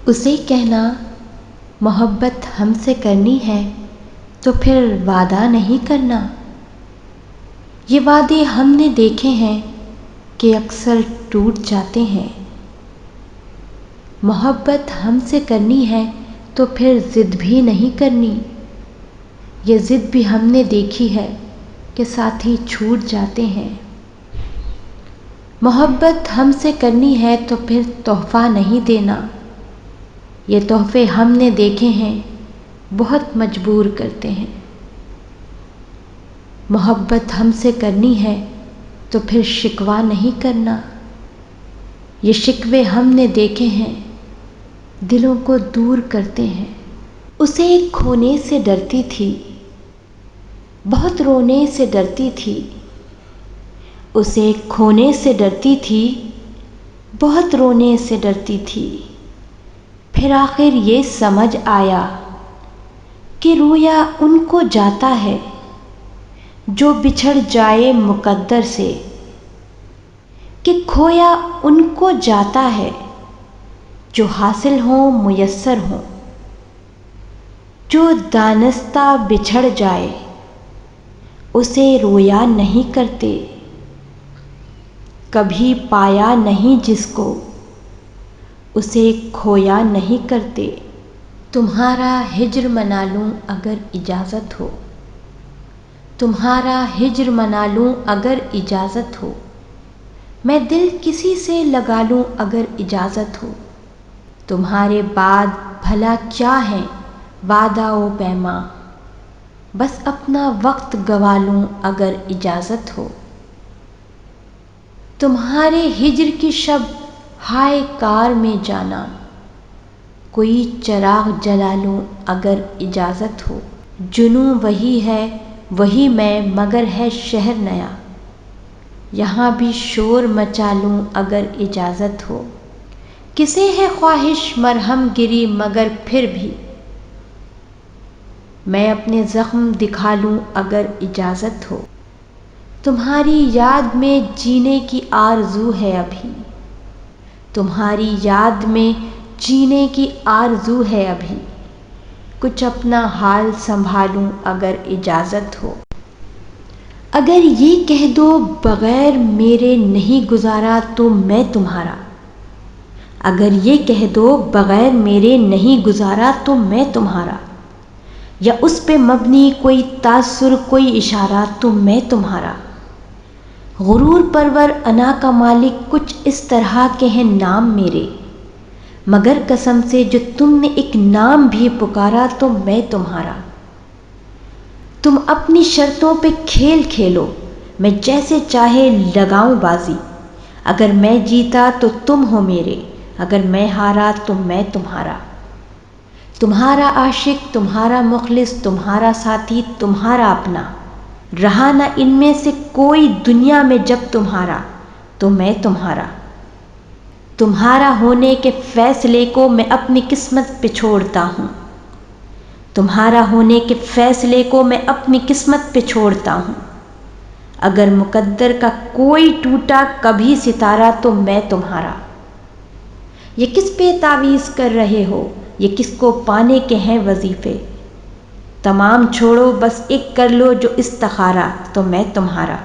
اسے کہنا محبت ہم سے کرنی ہے تو پھر وعدہ نہیں کرنا۔ یہ وعدے ہم نے دیکھے ہیں کہ اکثر ٹوٹ جاتے ہیں۔ محبت ہم سے کرنی ہے تو پھر ضد بھی نہیں کرنی۔ یہ ضد بھی ہم نے دیکھی ہے کہ ساتھی چھوٹ جاتے ہیں۔ محبت ہم سے کرنی ہے تو پھر تحفہ نہیں دینا۔ یہ تحفے ہم نے دیکھے ہیں بہت مجبور کرتے ہیں۔ محبت ہم سے کرنی ہے تو پھر شکوہ نہیں کرنا۔ یہ شکوے ہم نے دیکھے ہیں دلوں کو دور کرتے ہیں۔ اسے کھونے سے ڈرتی تھی، بہت رونے سے ڈرتی تھی۔ اسے کھونے سے ڈرتی تھی، بہت رونے سے ڈرتی تھی۔ پھر آخر یہ سمجھ آیا کہ رویا ان کو جاتا ہے جو بچھڑ جائے مقدر سے، کہ کھویا ان کو جاتا ہے جو حاصل ہوں میسر ہوں۔ جو دانستہ بچھڑ جائے اسے رویا نہیں کرتے، کبھی پایا نہیں جس کو اسے کھویا نہیں کرتے۔ تمہارا ہجر منا لوں اگر اجازت ہو، تمہارا ہجر منا لوں اگر اجازت ہو، میں دل کسی سے لگا لوں اگر اجازت ہو۔ تمہارے بعد بھلا کیا ہے وعدہ و پیماں، بس اپنا وقت گوا لوں اگر اجازت ہو۔ تمہارے ہجر کی شب ہائے کار میں جانا، کوئی چراغ جلا لوں اگر اجازت ہو۔ جنوں وہی ہے وہی میں مگر ہے شہر نیا، یہاں بھی شور مچا لوں اگر اجازت ہو۔ کسے ہے خواہش مرہم گری مگر پھر بھی میں اپنے زخم دکھا لوں اگر اجازت ہو۔ تمہاری یاد میں جینے کی آرزو ہے ابھی، تمہاری یاد میں جینے کی آرزو ہے ابھی، کچھ اپنا حال سنبھالوں اگر اجازت ہو۔ اگر یہ کہہ دو بغیر میرے نہیں گزارا تو میں تمہارا، اگر یہ کہہ دو بغیر میرے نہیں گزارا تو میں تمہارا، یا اس پہ مبنی کوئی تاثر کوئی اشارہ تو میں تمہارا۔ غرور پرور انا کا مالک کچھ اس طرح کے ہیں نام میرے، مگر قسم سے جو تم نے ایک نام بھی پکارا تو میں تمہارا۔ تم اپنی شرطوں پہ کھیل کھیلو، میں جیسے چاہے لگاؤں بازی، اگر میں جیتا تو تم ہو میرے، اگر میں ہارا تو میں تمہارا۔ تمہارا عاشق، تمہارا مخلص، تمہارا ساتھی، تمہارا اپنا، رہا نہ ان میں سے کوئی دنیا میں جب تمہارا تو میں تمہارا۔ تمہارا ہونے کے فیصلے کو میں اپنی قسمت پہ چھوڑتا ہوں، تمہارا ہونے کے فیصلے کو میں اپنی قسمت پہ چھوڑتا ہوں۔ اگر مقدر کا کوئی ٹوٹا کبھی ستارہ تو میں تمہارا۔ یہ کس پہ تعویذ کر رہے ہو، یہ کس کو پانے کے ہیں وظیفے، تمام چھوڑو بس ایک کر لو جو استخارہ تو میں تمہارا۔